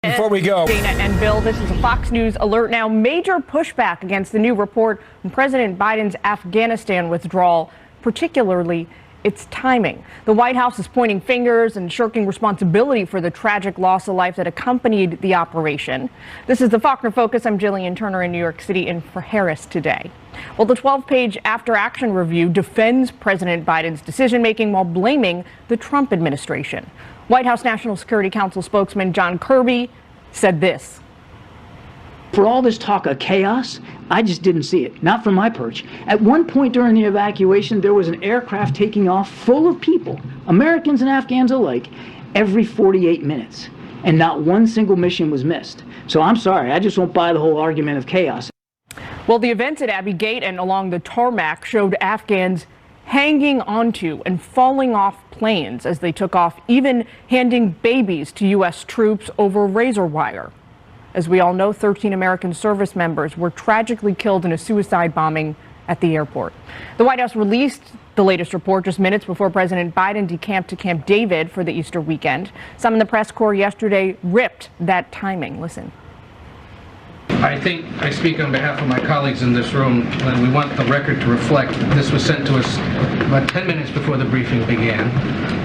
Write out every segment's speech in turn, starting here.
Before we go, Dana and Bill, this is a Fox News alert now. Major pushback against the new report on President Biden's Afghanistan withdrawal, particularly its timing. The White House is pointing fingers and shirking responsibility for the tragic loss of life that accompanied the operation. This is the Faulkner Focus. I'm Jillian Turner in New York City in for Harris today. Well, the 12-page after-action review defends President Biden's decision-making while blaming the Trump administration. White House National Security Council spokesman John Kirby said this. For all this talk of chaos, I just didn't see it, not from my perch. At one point during the evacuation, there was an aircraft taking off full of people, Americans and Afghans alike, every 48 minutes. And not one single mission was missed. So I'm sorry, I just won't buy the whole argument of chaos. Well, the events at Abbey Gate and along the tarmac showed Afghans hanging onto and falling off planes as they took off, even handing babies to U.S. troops over razor wire. As we all know, 13 American service members were tragically killed in a suicide bombing at the airport. The White House released the latest report just minutes before President Biden decamped to Camp David for the Easter weekend. Some in the press corps yesterday ripped that timing. Listen. I think I speak on behalf of my colleagues in this room when we want the record to reflect this was sent to us about 10 minutes before the briefing began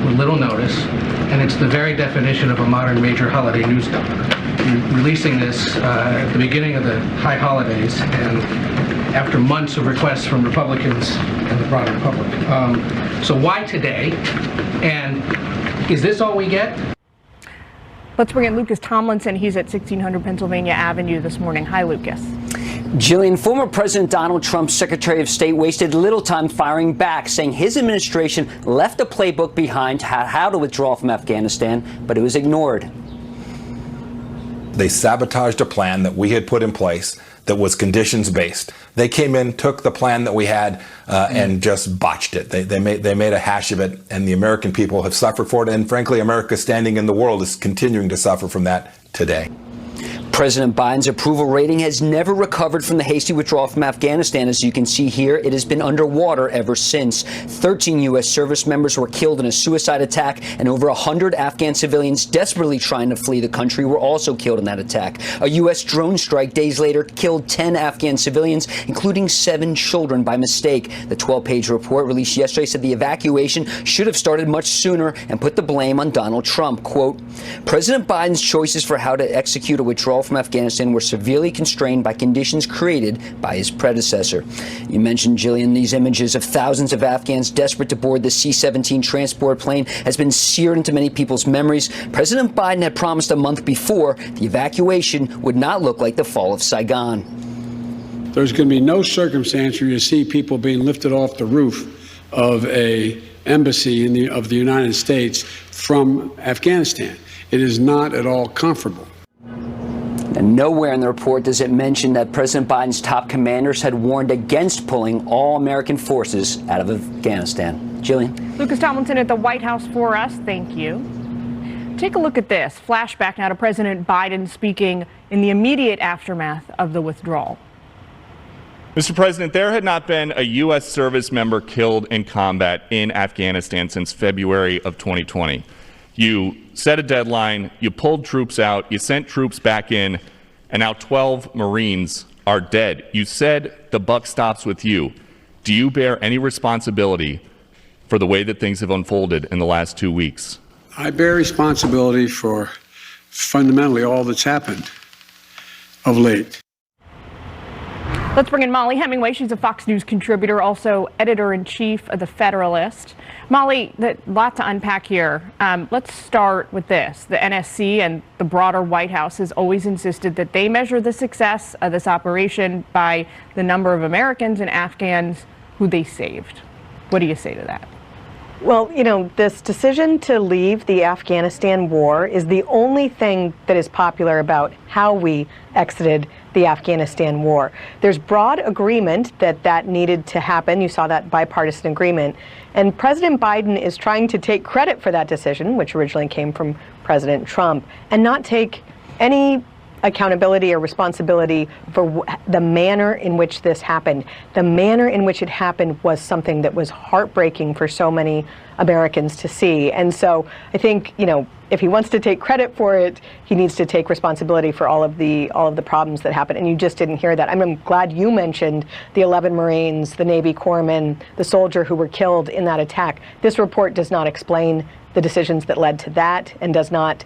with little notice, and it's the very definition of a modern major holiday news dump. Releasing this at the beginning of the high holidays and after months of requests from Republicans and the broader public. So why today? And is this all we get? Let's bring in Lucas Tomlinson. He's at 1600 Pennsylvania Avenue this morning. Hi, Lucas. Jillian, former President Donald Trump's Secretary of State wasted little time firing back, saying his administration left a playbook behind how to withdraw from Afghanistan, but it was ignored. They sabotaged a plan that we had put in place that was conditions-based. They came in, took the plan that we had, and just botched it. They made a hash of it, and the American people have suffered for it. And frankly, America's standing in the world is continuing to suffer from that today. President Biden's approval rating has never recovered from the hasty withdrawal from Afghanistan. As you can see here, it has been underwater ever since. 13 U.S. service members were killed in a suicide attack, and over 100 Afghan civilians desperately trying to flee the country were also killed in that attack. A U.S. drone strike days later killed 10 Afghan civilians, including 7 children by mistake. The 12-page report released yesterday said the evacuation should have started much sooner and put the blame on Donald Trump. Quote, President Biden's choices for how to execute a withdrawal from Afghanistan were severely constrained by conditions created by his predecessor. You mentioned, Jillian, these images of thousands of Afghans desperate to board the C-17 transport plane has been seared into many people's memories. President Biden had promised a month before the evacuation would not look like the fall of Saigon. There's going to be no circumstance where you see people being lifted off the roof of a embassy of the United States from Afghanistan. It is not at all comfortable. And nowhere in the report does it mention that President Biden's top commanders had warned against pulling all American forces out of Afghanistan. Jillian. Lucas Tomlinson at the White House for us. Thank you. Take a look at this. Flashback now to President Biden speaking in the immediate aftermath of the withdrawal. Mr. President, there had not been a U.S. service member killed in combat in Afghanistan since February of 2020. You set a deadline, you pulled troops out, you sent troops back in, and now 12 Marines are dead. You said the buck stops with you. Do you bear any responsibility for the way that things have unfolded in the last 2 weeks? I bear responsibility for fundamentally all that's happened of late. Let's bring in Molly Hemingway. She's a Fox News contributor, also editor-in-chief of The Federalist. Molly, lot to unpack here. Let's start with this. The NSC and the broader White House has always insisted that they measure the success of this operation by the number of Americans and Afghans who they saved. What do you say to that? Well, you know, this decision to leave the Afghanistan war is the only thing that is popular about how we exited the Afghanistan war. There's broad agreement that that needed to happen. You saw that bipartisan agreement. And President Biden is trying to take credit for that decision, which originally came from President Trump, and not take any accountability or responsibility for the manner in which this happened. The manner in which it happened was something that was heartbreaking for so many Americans to see. And so I think, you know, if he wants to take credit for it, he needs to take responsibility for all of the problems that happened. And you just didn't hear that. I'm glad you mentioned the 11 Marines, the Navy corpsmen, the soldier who were killed in that attack. This report does not explain the decisions that led to that, and does not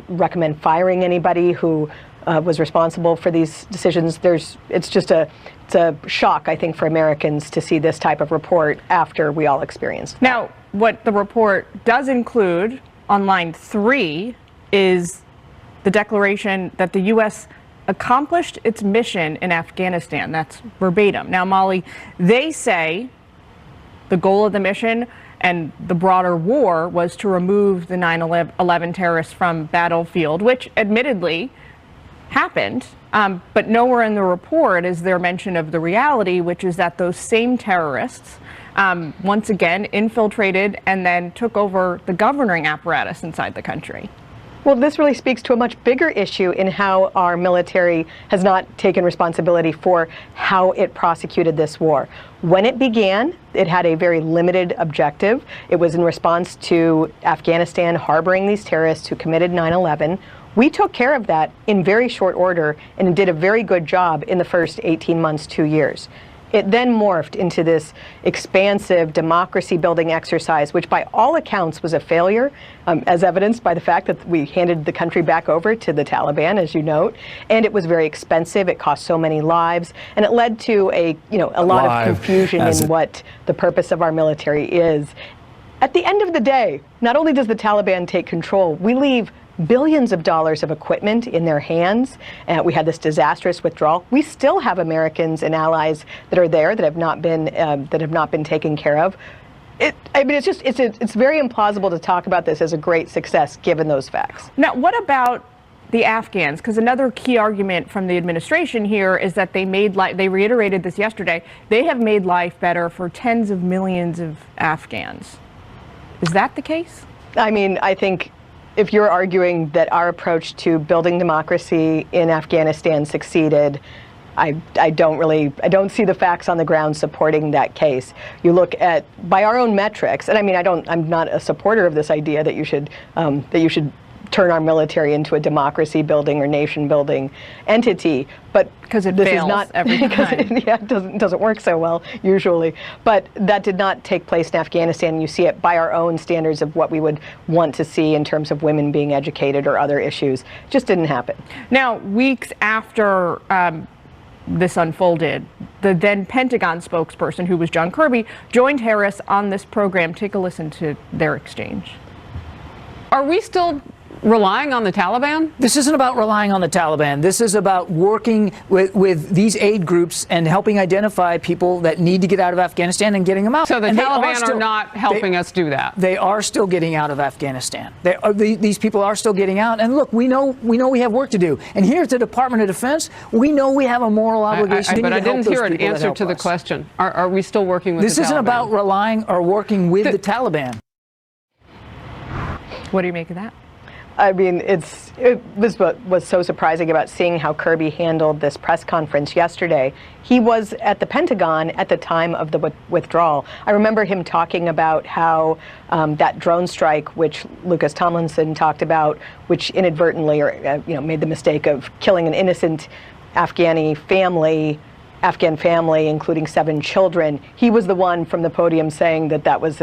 recommend firing anybody who was responsible for these decisions. It's a shock, I think, for Americans to see this type of report after we all experienced that. Now, what the report does include on line 3 is the declaration that the U.S. accomplished its mission in Afghanistan. That's verbatim. Now, Molly, they say the goal of the mission and the broader war was to remove the 9/11 terrorists from battlefield, which admittedly happened, but nowhere in the report is there mention of the reality, which is that those same terrorists once again infiltrated and then took over the governing apparatus inside the country. Well, this really speaks to a much bigger issue in how our military has not taken responsibility for how it prosecuted this war. When it began, it had a very limited objective. It was in response to Afghanistan harboring these terrorists who committed 9/11. We took care of that in very short order and did a very good job in the first 18 months, 2 years. It then morphed into this expansive democracy-building exercise, which by all accounts was a failure, as evidenced by the fact that we handed the country back over to the Taliban, as you note, and it was very expensive. It cost so many lives, and it led to a lot of confusion in what the purpose of our military is. At the end of the day, not only does the Taliban take control, we leave billions of dollars of equipment in their hands. We had this disastrous withdrawal. We still have Americans and allies that are there that have not been taken care of. It's very implausible to talk about this as a great success given those facts. Now, what about the Afghans? Because another key argument from the administration here is that they reiterated this yesterday, they have made life better for tens of millions of Afghans. Is that the case? I mean, I think if you're arguing that our approach to building democracy in Afghanistan succeeded, I don't see the facts on the ground supporting that case. You look at, by our own metrics, and I mean, I'm not a supporter of this idea that you should turn our military into a democracy building or nation building entity, but because it fails every time. It doesn't work so well usually. But that did not take place in Afghanistan. You see it by our own standards of what we would want to see in terms of women being educated or other issues. It just didn't happen. Now, weeks after this unfolded, the then Pentagon spokesperson, who was John Kirby, joined Harris on this program. Take a listen to their exchange. Are we still relying on the Taliban? This isn't about relying on the Taliban. This is about working with these aid groups and helping identify people that need to get out of Afghanistan and getting them out. So the Taliban are not helping us do that. They are still getting out of Afghanistan. These people are still getting out. And look, we know we have work to do. And here at the Department of Defense, we know we have a moral obligation. But I didn't hear an answer to the question. Are we still working with the Taliban? This isn't about relying or working with the Taliban. What do you make of that? I mean, it was what was so surprising about seeing how Kirby handled this press conference yesterday. He was at the Pentagon at the time of the withdrawal. I remember him talking about how that drone strike, which Lucas Tomlinson talked about, which inadvertently made the mistake of killing an innocent Afghan family, including 7 children. He was the one from the podium saying that was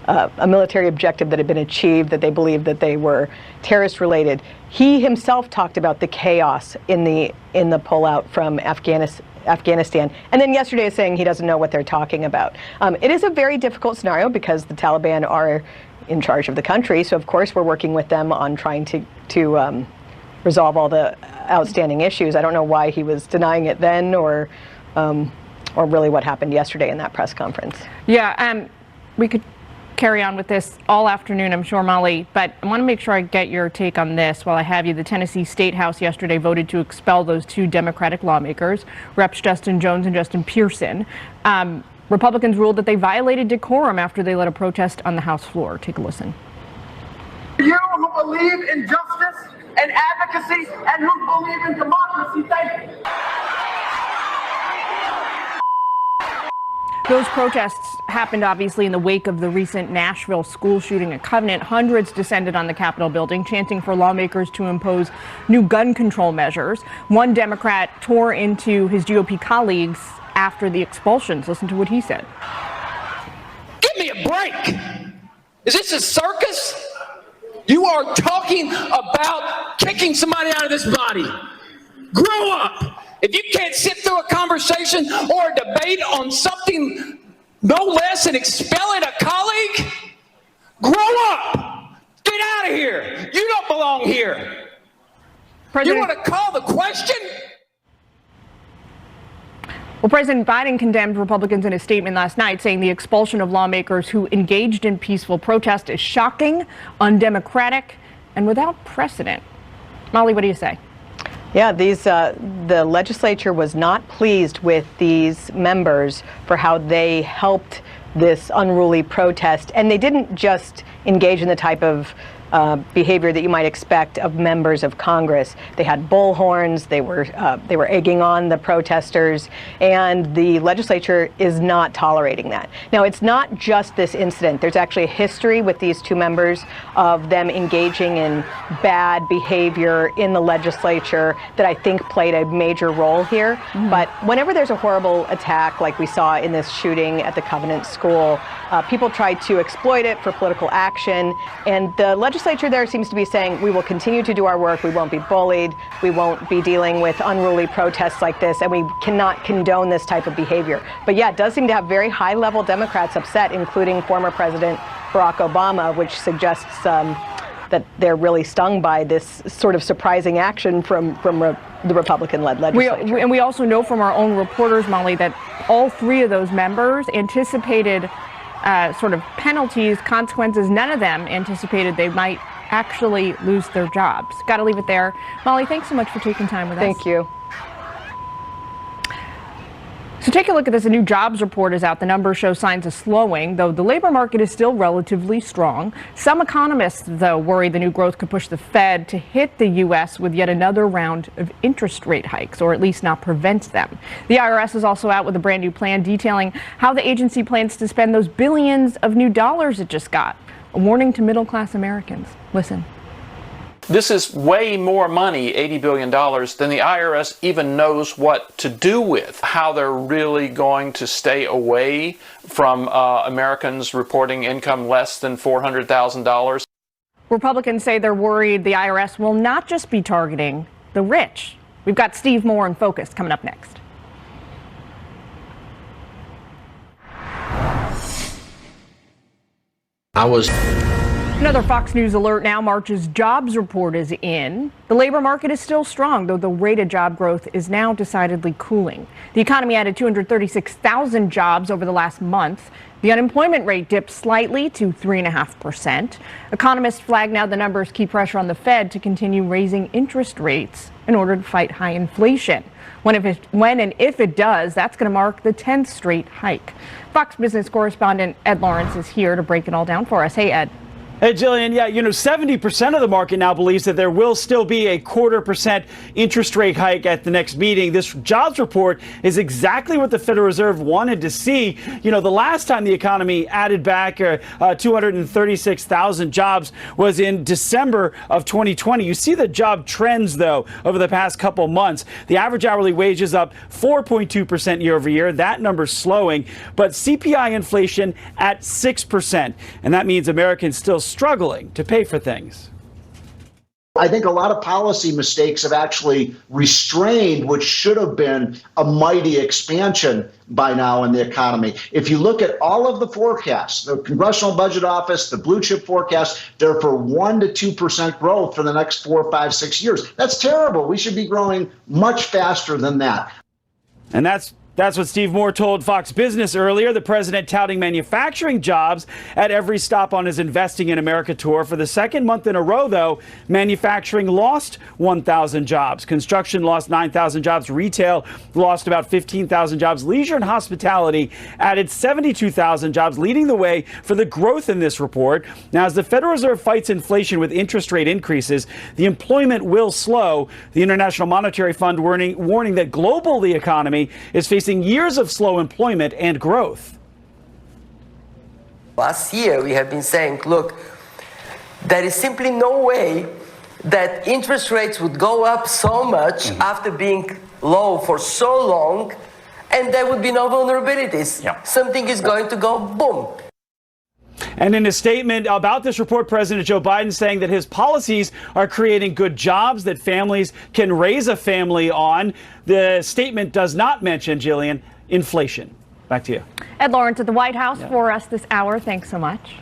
a military objective that had been achieved, that they believed that they were terrorist related. He himself talked about the chaos in the pullout from Afghanistan, and then yesterday is saying he doesn't know what they're talking about. It is a very difficult scenario because the Taliban are in charge of the country, so of course we're working with them on trying to resolve all the outstanding issues. I don't know why he was denying it then, or really what happened yesterday in that press conference. Yeah, we could carry on with this all afternoon, I'm sure, Molly, but I want to make sure I get your take on this while I have you. The Tennessee State House yesterday voted to expel those 2 Democratic lawmakers, Reps Justin Jones and Justin Pearson. Republicans ruled that they violated decorum after they led a protest on the House floor. Take a listen. You who believe in justice and advocacy and who believe in democracy, thank you. Those protests happened obviously in the wake of the recent Nashville school shooting at Covenant. Hundreds descended on the Capitol building, chanting for lawmakers to impose new gun control measures. One Democrat tore into his GOP colleagues after the expulsions. Listen to what he said. Give me a break. Is this a circus? You are talking about kicking somebody out of this body. Grow up. If you can't sit through a conversation or a debate on something no less than expelling a colleague, grow up. Get out of here. You don't belong here. You want to call the question? Well, President Biden condemned Republicans in a statement last night, saying the expulsion of lawmakers who engaged in peaceful protest is shocking, undemocratic, and without precedent. Molly, what do you say? Yeah, the legislature was not pleased with these members for how they helped this unruly protest. And they didn't just engage in the type of behavior that you might expect of members of Congress. They had bullhorns, they were egging on the protesters, and the legislature is not tolerating that. Now, it's not just this incident. There's actually a history with these two members of them engaging in bad behavior in the legislature that I think played a major role here. But whenever there's a horrible attack like we saw in this shooting at the Covenant School, people try to exploit it for political action, and the legislature there seems to be saying we will continue to do our work, we won't be bullied, we won't be dealing with unruly protests like this, and we cannot condone this type of behavior. But yeah, it does seem to have very high-level Democrats upset, including former President Barack Obama, which suggests that they're really stung by this sort of surprising action from the Republican-led legislature. And we also know from our own reporters, Molly, that all three of those members anticipated sort of penalties, consequences. None of them anticipated they might actually lose their jobs. Got to leave it there. Molly, thanks so much for taking time with us. Thank you. So take a look at this. A new jobs report is out. The numbers show signs of slowing, though the labor market is still relatively strong. Some economists, though, worry the new growth could push the Fed to hit the U.S. with yet another round of interest rate hikes, or at least not prevent them. The IRS is also out with a brand new plan detailing how the agency plans to spend those billions of new dollars it just got. A warning to middle-class Americans. Listen. This is way more money, $80 billion, than the IRS even knows what to do with. How they're really going to stay away from Americans reporting income less than $400,000. Republicans say they're worried the IRS will not just be targeting the rich. We've got Steve Moore in Focus coming up next. Another Fox News alert now. March's jobs report is in. The labor market is still strong, though the rate of job growth is now decidedly cooling. The economy added 236,000 jobs over the last month. The unemployment rate dipped slightly to 3.5%. Economists flag now the numbers keep pressure on the Fed to continue raising interest rates in order to fight high inflation. When and if it does, that's going to mark the 10th straight hike. Fox Business correspondent Ed Lawrence is here to break it all down for us. Hey, Ed. Hey, Jillian, 70% of the market now believes that there will still be a 0.25% interest rate hike at the next meeting. This jobs report is exactly what the Federal Reserve wanted to see. The last time the economy added back 236,000 jobs was in December of 2020. You see the job trends, though, over the past couple months. The average hourly wage is up 4.2% year over year. That number's slowing, but CPI inflation at 6%. And that means Americans still struggling to pay for things. I think a lot of policy mistakes have actually restrained what should have been a mighty expansion by now in the economy. If you look at all of the forecasts, the Congressional Budget Office, the blue chip forecasts, they're for 1 to 2% growth for the next 4, 5, 6 years. That's terrible. We should be growing much faster than that. And that's what Steve Moore told Fox Business earlier. The president touting manufacturing jobs at every stop on his Investing in America tour. For the second month in a row, though, manufacturing lost 1,000 jobs. Construction lost 9,000 jobs. Retail lost about 15,000 jobs. Leisure and hospitality added 72,000 jobs, leading the way for the growth in this report. Now, as the Federal Reserve fights inflation with interest rate increases, the employment will slow. The International Monetary Fund warning that global the economy is facing years of slow employment and growth. Last year, we have been saying, look, there is simply no way that interest rates would go up so much after being low for so long, and there would be no vulnerabilities. Something is going to go boom. And in a statement about this report, President Joe Biden saying that his policies are creating good jobs that families can raise a family on. The statement does not mention, Jillian, inflation. Back to you. Ed Lawrence at the White House for us this hour. Thanks so much.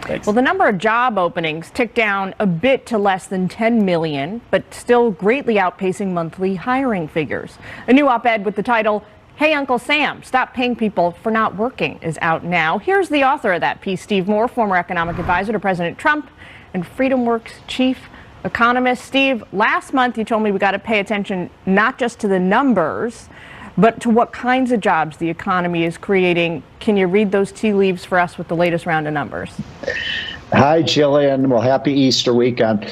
Thanks. Well, the number of job openings ticked down a bit to less than 10 million, but still greatly outpacing monthly hiring figures. A new op-ed with the title, "Hey, Uncle Sam, Stop Paying People for Not Working" is out now. Here's the author of that piece, Steve Moore, former economic advisor to President Trump and FreedomWorks chief economist. Steve, last month you told me we got to pay attention not just to the numbers, but to what kinds of jobs the economy is creating. Can you read those tea leaves for us with the latest round of numbers? Hi, Jillian. Well, happy Easter weekend.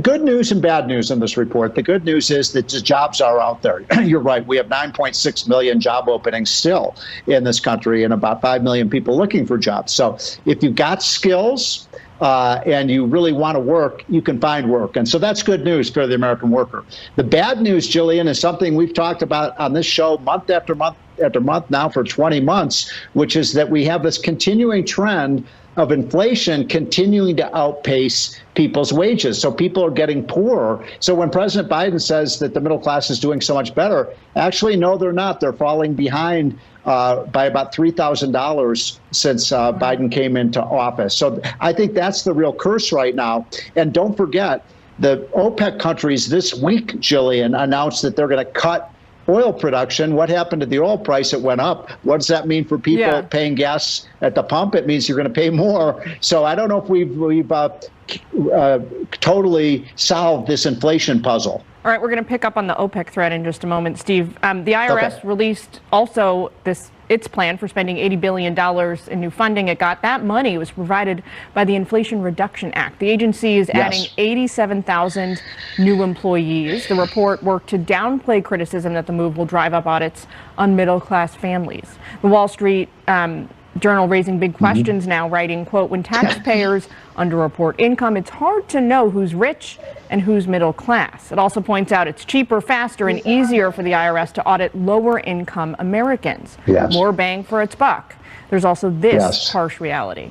Good news and bad news in this report. The good news is that the jobs are out there. You're right. We have 9.6 million job openings still in this country and about 5 million people looking for jobs. So if you've got skills and you really want to work, you can find work. And so that's good news for the American worker. The bad news, Jillian, is something we've talked about on this show month after month after month now for 20 months, which is that we have this continuing trend of inflation continuing to outpace people's wages. So people are getting poorer. So when President Biden says that the middle class is doing so much better, actually, no, they're not. They're falling behind by about $3,000 since Biden came into office. So I think that's the real curse right now. And don't forget, the OPEC countries this week, Jillian, announced that they're going to cut oil production. What happened to the oil price? It went up. What does that mean for people paying gas at the pump? It means you're going to pay more. So I don't know if we've totally solved this inflation puzzle. All right, we're going to pick up on the OPEC thread in just a moment, Steve. The IRS released also its plan for spending $80 billion in new funding. It got that money was provided by the Inflation Reduction Act. The agency is adding 87,000 new employees. The report worked to downplay criticism that the move will drive up audits on middle-class families. The Wall Street Journal raising big questions now, writing, quote, "When taxpayers underreport income, it's hard to know who's rich and who's middle class." It also points out it's cheaper, faster, and easier for the IRS to audit lower income Americans. More bang for its buck. There's also this harsh reality.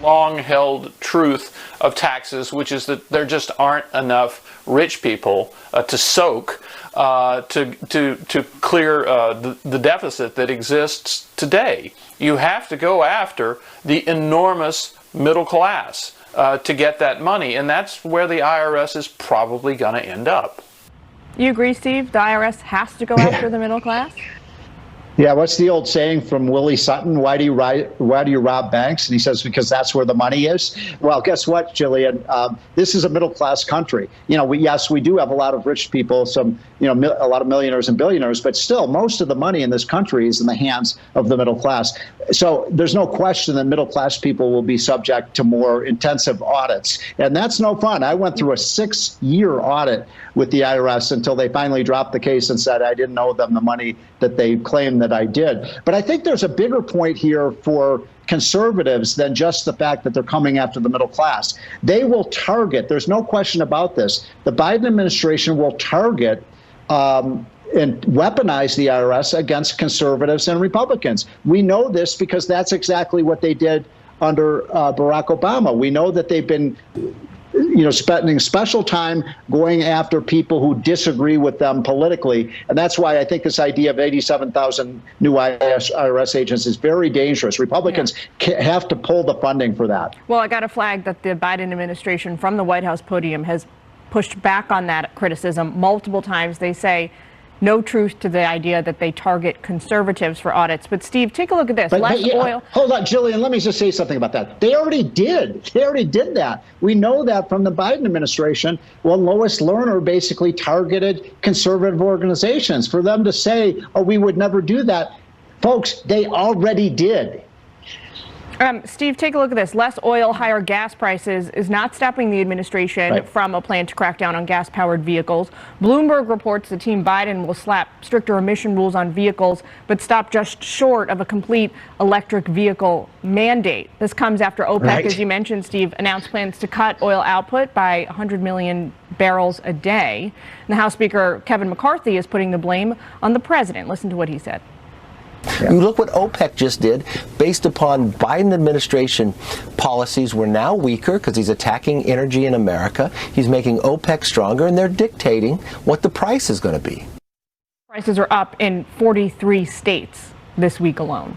Long-held truth of taxes, which is that there just aren't enough rich people to soak to clear the deficit that exists today. You have to go after the enormous middle class to get that money, and that's where the IRS is probably going to end up. You agree, Steve? The IRS has to go after the middle class? Yeah, what's the old saying from Willie Sutton? Why do you rob banks? And he says, because that's where the money is. Well, guess what, Jillian? This is a middle class country. You know, we do have a lot of rich people, a lot of millionaires and billionaires, but still, most of the money in this country is in the hands of the middle class. So there's no question that middle class people will be subject to more intensive audits, and that's no fun. I went through a 6-year audit with the IRS until they finally dropped the case and said I didn't owe them the money that they claimed that I did. But I think there's a bigger point here for conservatives than just the fact that they're coming after the middle class. They will target, there's no question about this, the Biden administration will target and weaponize the IRS against conservatives and Republicans. We know this because that's exactly what they did under Barack Obama. We know that they've been spending special time going after people who disagree with them politically. And that's why I think this idea of 87,000 new IRS agents is very dangerous. Republicans have to pull the funding for that. Well, I got to flag that the Biden administration from the White House podium has pushed back on that criticism multiple times. They say no truth to the idea that they target conservatives for audits. But Steve, take a look at this. Oil. Hold on, Jillian, let me just say something about that. They already did. They already did that. We know that from the Biden administration. Well, Lois Lerner basically targeted conservative organizations. For them to say, oh, we would never do that. Folks, they already did. Steve, take a look at this. Less oil, higher gas prices is not stopping the administration from a plan to crack down on gas-powered vehicles. Bloomberg reports that Team Biden will slap stricter emission rules on vehicles, but stop just short of a complete electric vehicle mandate. This comes after OPEC, as you mentioned, Steve, announced plans to cut oil output by 100 million barrels a day. And the House Speaker Kevin McCarthy is putting the blame on the president. Listen to what he said. You look what OPEC just did. Based upon Biden administration policies, we're now weaker because he's attacking energy in America. He's making OPEC stronger, and they're dictating what the price is going to be. Prices are up in 43 states this week alone.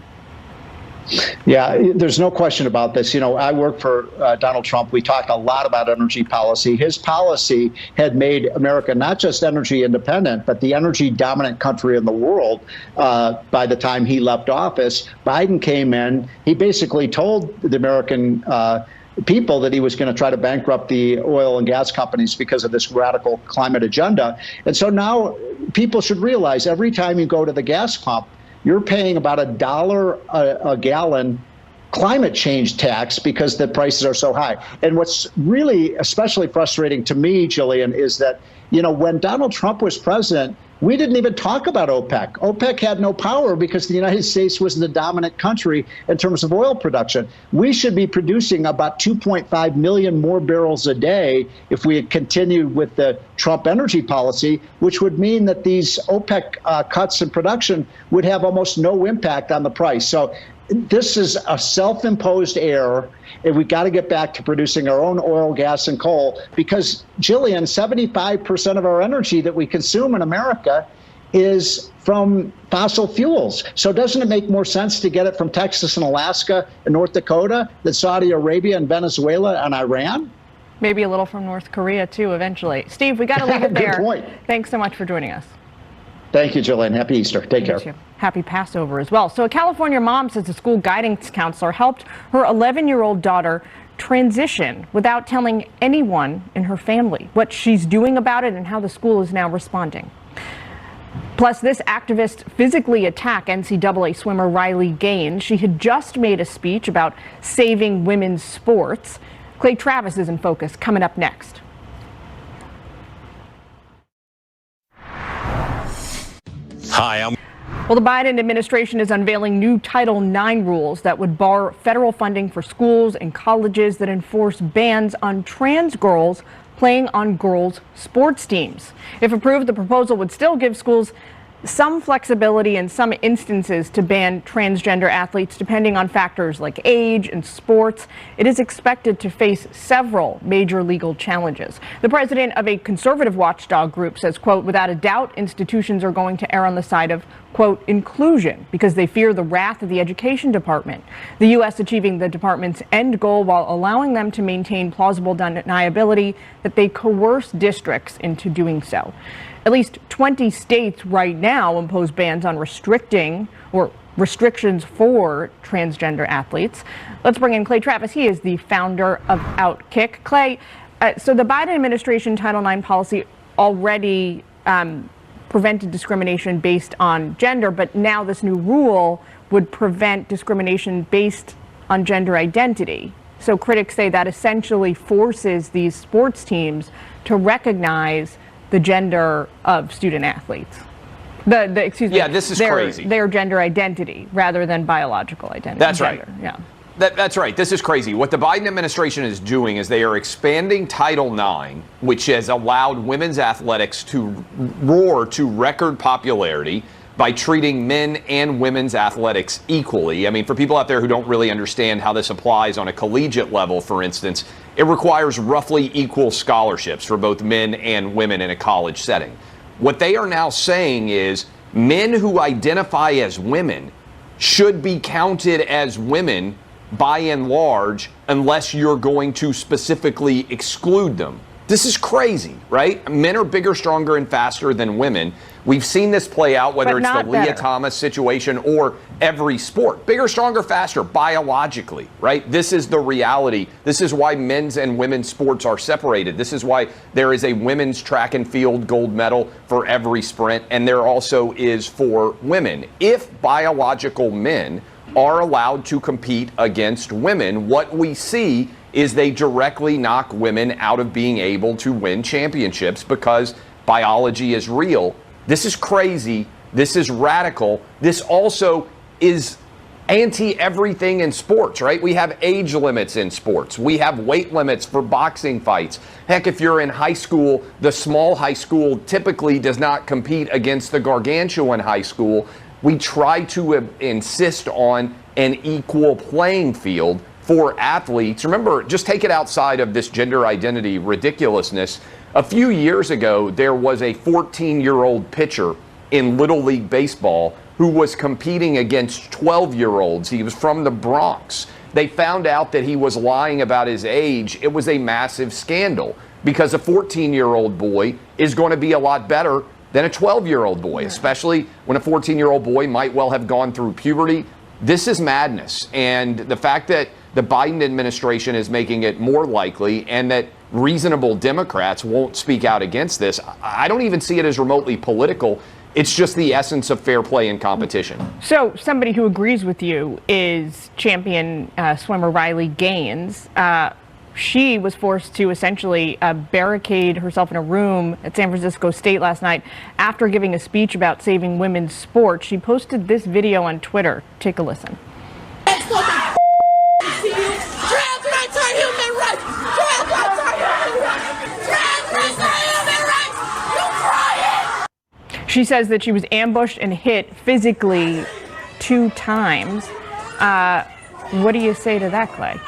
Yeah, there's no question about this. You know, I work for Donald Trump. We talked a lot about energy policy. His policy had made America not just energy independent, but the energy dominant country in the world by the time he left office. Biden came in. He basically told the American people that he was going to try to bankrupt the oil and gas companies because of this radical climate agenda. And so now people should realize every time you go to the gas pump, you're paying about $1 a gallon climate change tax because the prices are so high. And what's really especially frustrating to me, Jillian, is that, you know, when Donald Trump was president, we didn't even talk about OPEC. OPEC had no power because the United States was the dominant country in terms of oil production. We should be producing about 2.5 million more barrels a day if we had continued with the Trump energy policy, which would mean that these OPEC cuts in production would have almost no impact on the price. So this is a self-imposed error, and we've got to get back to producing our own oil, gas, and coal because, Jillian, 75% of our energy that we consume in America is from fossil fuels. So doesn't it make more sense to get it from Texas and Alaska and North Dakota than Saudi Arabia and Venezuela and Iran? Maybe a little from North Korea, too, eventually. Steve, we got to leave it there. Good point. Thanks so much for joining us. Thank you, Jillian. Happy Easter. Take care. Happy Passover as well. So a California mom says a school guidance counselor helped her 11-year-old daughter transition without telling anyone in her family what she's doing about it and how the school is now responding. Plus, this activist physically attacked NCAA swimmer Riley Gaines. She had just made a speech about saving women's sports. Clay Travis is in focus, coming up next. Hi, Well, the Biden administration is unveiling new Title IX rules that would bar federal funding for schools and colleges that enforce bans on trans girls playing on girls' sports teams. If approved, the proposal would still give schools some flexibility in some instances to ban transgender athletes depending on factors like age and sports. It is expected to face several major legal challenges. The president of a conservative watchdog group says, quote, without a doubt, institutions are going to err on the side of, quote, inclusion because they fear the wrath of the education department. The U.S. achieving the department's end goal while allowing them to maintain plausible deniability that they coerce districts into doing so. At least 20 states right now impose bans on restrictions for transgender athletes. Let's bring in Clay Travis. He is the founder of Outkick. Clay, so the Biden administration Title IX policy already prevented discrimination based on gender, but now this new rule would prevent discrimination based on gender identity. So critics say that essentially forces these sports teams to recognize the gender of student athletes. Excuse me. Yeah, this is crazy. Their gender identity rather than biological identity. That's right. Yeah. That's right. This is crazy. What the Biden administration is doing is they are expanding Title IX, which has allowed women's athletics to roar to record popularity by treating men and women's athletics equally. I mean, for people out there who don't really understand how this applies on a collegiate level, for instance, it requires roughly equal scholarships for both men and women in a college setting. What they are now saying is men who identify as women should be counted as women by and large unless you're going to specifically exclude them. This is crazy, right? Men are bigger, stronger, and faster than women. We've seen this play out, whether it's the Leah Thomas situation or every sport. Bigger, stronger, faster, biologically, right? This is the reality. This is why men's and women's sports are separated. This is why there is a women's track and field gold medal for every sprint, and there also is for women. If biological men are allowed to compete against women, what we see is they directly knock women out of being able to win championships because biology is real. This is crazy. This is radical. This also is anti-everything in sports, right? We have age limits in sports. We have weight limits for boxing fights. Heck, if you're in high school, the small high school typically does not compete against the gargantuan high school. We try to insist on an equal playing field for athletes. Remember, just take it outside of this gender identity ridiculousness. A few years ago, there was a 14-year-old pitcher in Little League Baseball who was competing against 12-year-olds. He was from the Bronx. They found out that he was lying about his age. It was a massive scandal because a 14-year-old boy is going to be a lot better than a 12-year-old boy, especially when a 14-year-old boy might well have gone through puberty. This is madness. And the fact that the Biden administration is making it more likely and that reasonable Democrats won't speak out against this, I don't even see it as remotely political. It's just the essence of fair play and competition. So somebody who agrees with you is champion swimmer Riley Gaines. She was forced to essentially barricade herself in a room at San Francisco State last night after giving a speech about saving women's sports. She posted this video on Twitter. Take a listen. Trans rights are human rights! Trans rights are human rights! Trans rights are human rights! You crying! She says that she was ambushed and hit physically 2 times. What do you say to that, Clay?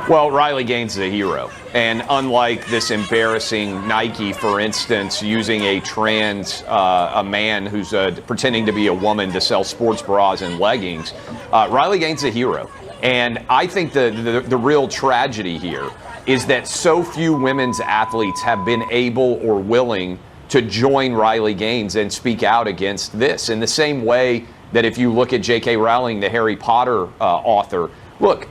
Well, Riley Gaines is a hero. And unlike this embarrassing Nike, for instance, using a man who's pretending to be a woman to sell sports bras and leggings, Riley Gaines is a hero. And I think the real tragedy here is that so few women's athletes have been able or willing to join Riley Gaines and speak out against this. In the same way that if you look at J.K. Rowling, the Harry Potter author, look,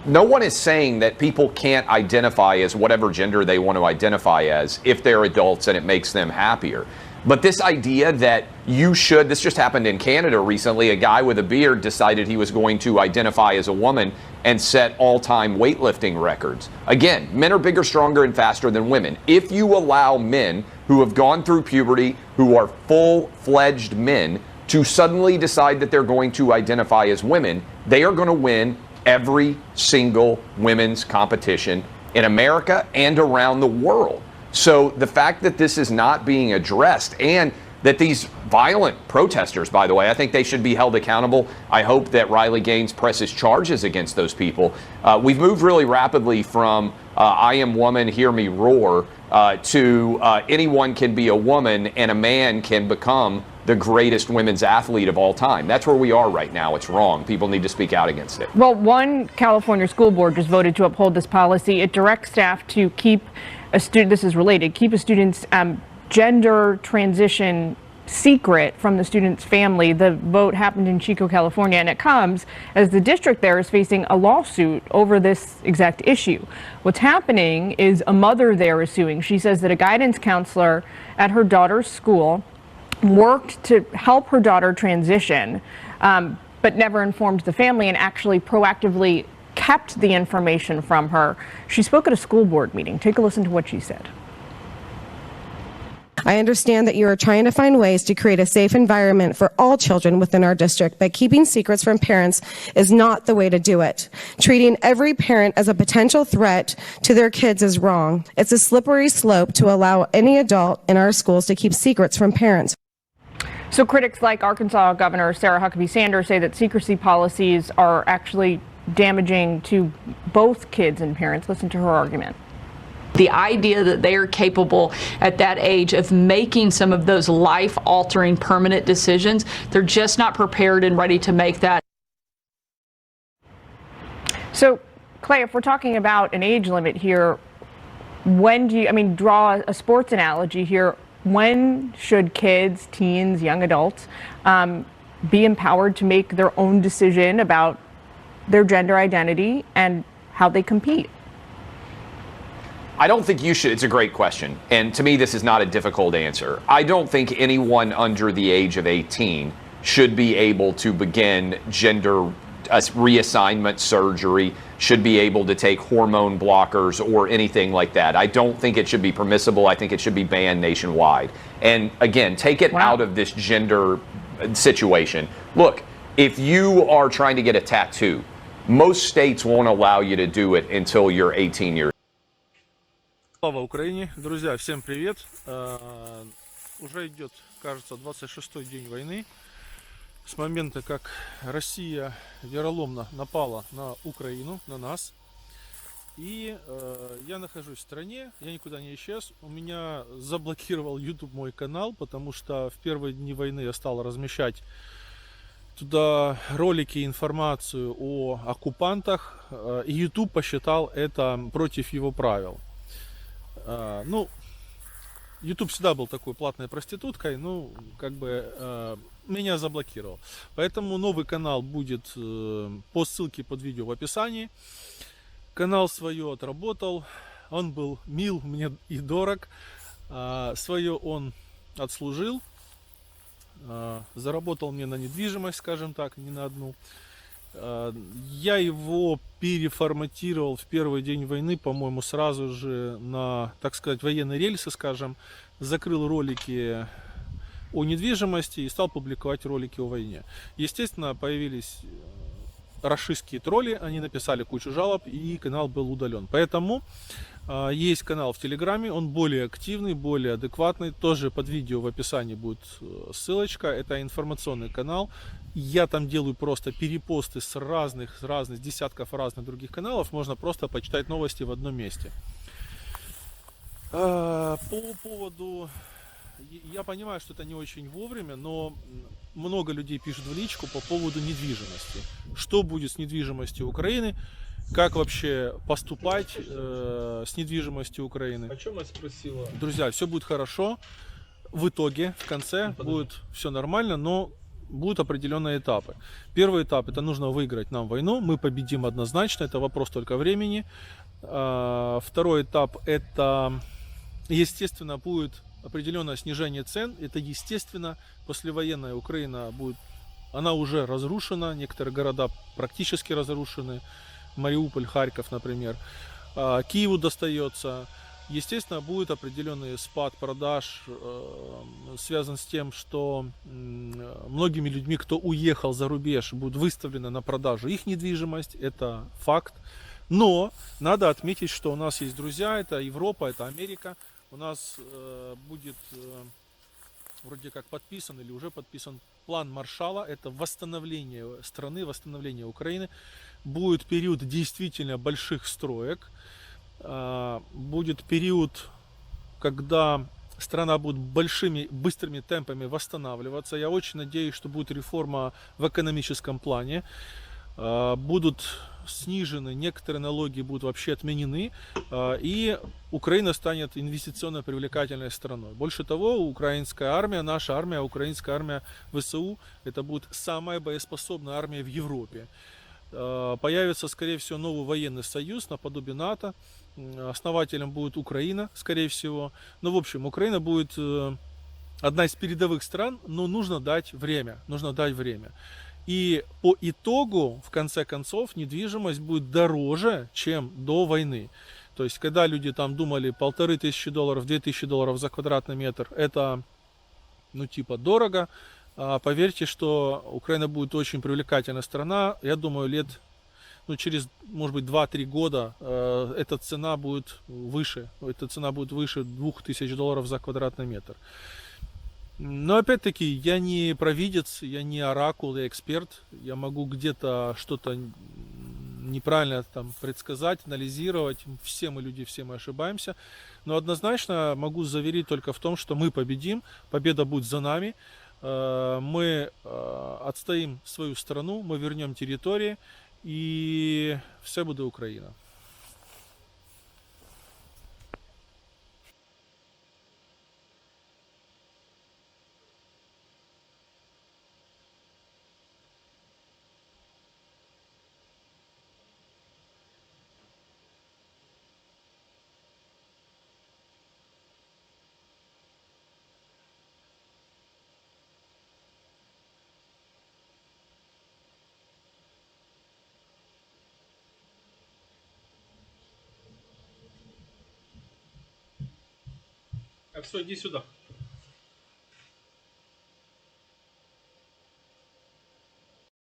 no one is saying that people can't identify as whatever gender they want to identify as if they're adults and it makes them happier. But this idea that this just happened in Canada recently, a guy with a beard decided he was going to identify as a woman and set all-time weightlifting records. Again, men are bigger, stronger, and faster than women. If you allow men who have gone through puberty, who are full-fledged men, to suddenly decide that they're going to identify as women, they are going to win every single women's competition in America and around the world. So the fact that this is not being addressed and that these violent protesters, by the way, I think they should be held accountable. I hope that Riley Gaines presses charges against those people. We've moved really rapidly from I am woman, hear me roar, to anyone can be a woman and a man can become the greatest women's athlete of all time. That's where we are right now. It's wrong. People need to speak out against it. Well, one California school board just voted to uphold this policy. It directs staff to keep a student, this is related, keep a student's gender transition secret from the student's family. The vote happened in Chico, California, and it comes as the district there is facing a lawsuit over this exact issue. What's happening is a mother there is suing. She says that a guidance counselor at her daughter's school worked to help her daughter transition, but never informed the family and actually proactively kept the information from her. She spoke at a school board meeting. Take a listen to what she said. I understand that you are trying to find ways to create a safe environment for all children within our district, but keeping secrets from parents is not the way to do it. Treating every parent as a potential threat to their kids is wrong. It's a slippery slope to allow any adult in our schools to keep secrets from parents. So critics like Arkansas Governor Sarah Huckabee Sanders say that secrecy policies are actually damaging to both kids and parents. Listen to her argument. The idea that they are capable at that age of making some of those life-altering permanent decisions, they're just not prepared and ready to make that. So, Clay, if we're talking about an age limit here, when do you, draw a sports analogy here, when should kids, teens, young adults be empowered to make their own decision about their gender identity and how they compete? I don't think you should. It's a great question. And to me, this is not a difficult answer. I don't think anyone under the age of 18 should be able to begin gender reassignment surgery, should be able to take hormone blockers or anything like that. I don't think it should be permissible. I think it should be banned nationwide. And again, take it out of this gender situation. Look, if you are trying to get a tattoo, most states won't allow you to do it until you're 18 years. Слава Украине! Друзья, всем привет! Уже идет, кажется, 26-й день войны. С момента, как Россия вероломно напала на Украину, на нас. И я нахожусь в стране, я никуда не исчез. У меня заблокировал YouTube мой канал, потому что в первые дни войны я стал размещать туда ролики, информацию о оккупантах. И YouTube посчитал это против его правил. Ну, YouTube всегда был такой платной проституткой, ну, как бы меня заблокировал. Поэтому новый канал будет по ссылке под видео в описании. Канал свое отработал, он был мил мне и дорог. Свое он отслужил, заработал мне на недвижимость, скажем так, не на одну. Я его переформатировал в первый день войны, по-моему, сразу же на, так сказать, военные рельсы, скажем. Закрыл ролики о недвижимости и стал публиковать ролики о войне. Естественно, появились рашистские тролли, они написали кучу жалоб, и канал был удален. Поэтому есть канал в Телеграме, он более активный, более адекватный. Тоже под видео в описании будет ссылочка. Это информационный канал. Я там делаю просто перепосты с разных десятков разных других каналов. Можно просто почитать новости в одном месте. По поводу... Я понимаю, что это не очень вовремя, но много людей пишут в личку по поводу недвижимости. Что будет с недвижимостью Украины? Как вообще поступать с недвижимостью Украины? О чем я спросила? Друзья, все будет хорошо. В итоге, в конце будет все нормально, но будут определенные этапы. Первый этап — это нужно выиграть нам войну. Мы победим однозначно, это вопрос только времени. Второй этап — это, естественно, будет определенное снижение цен. Это естественно. Послевоенная Украина будет, она уже разрушена. Некоторые города практически разрушены. Мариуполь, Харьков, например. Киеву достается. Естественно, будет определенный спад продаж, связан с тем, что многими людьми, кто уехал за рубеж, будет выставлена на продажу их недвижимость. Это факт. Но надо отметить, что у нас есть друзья. Это Европа, это Америка. У нас будет вроде как подписан или уже подписан план Маршалла. Это восстановление страны, восстановление Украины. Будет период действительно больших строек. Будет период, когда страна будет быстрыми темпами восстанавливаться. Я очень надеюсь, что будет реформа в экономическом плане. Будут снижены, некоторые налоги будут вообще отменены, и Украина станет инвестиционно привлекательной страной. Больше того, украинская армия, наша армия, украинская армия ВСУ, это будет самая боеспособная армия в Европе. Появится, скорее всего, новый военный союз наподобие НАТО. Основателем будет Украина, скорее всего. Ну, в общем, Украина будет одна из передовых стран, но нужно дать время. Нужно дать время. И по итогу, в конце концов, недвижимость будет дороже, чем до войны. То есть, когда люди там думали $1500, $2000 за квадратный метр, это, ну, типа, дорого. Поверьте, что Украина будет очень привлекательная страна. Я думаю, лет, ну, через, может быть, 2-3 года эта цена будет выше. Эта цена будет выше $2000 за квадратный метр. Но опять-таки, я не провидец, я не оракул, я эксперт. Я могу где-то что-то неправильно там предсказать, анализировать. Все мы люди, все мы ошибаемся. Но однозначно могу заверить только в том, что мы победим. Победа будет за нами. Мы отстоим свою страну, мы вернем территории. И все будет Украина. Все, иди сюда.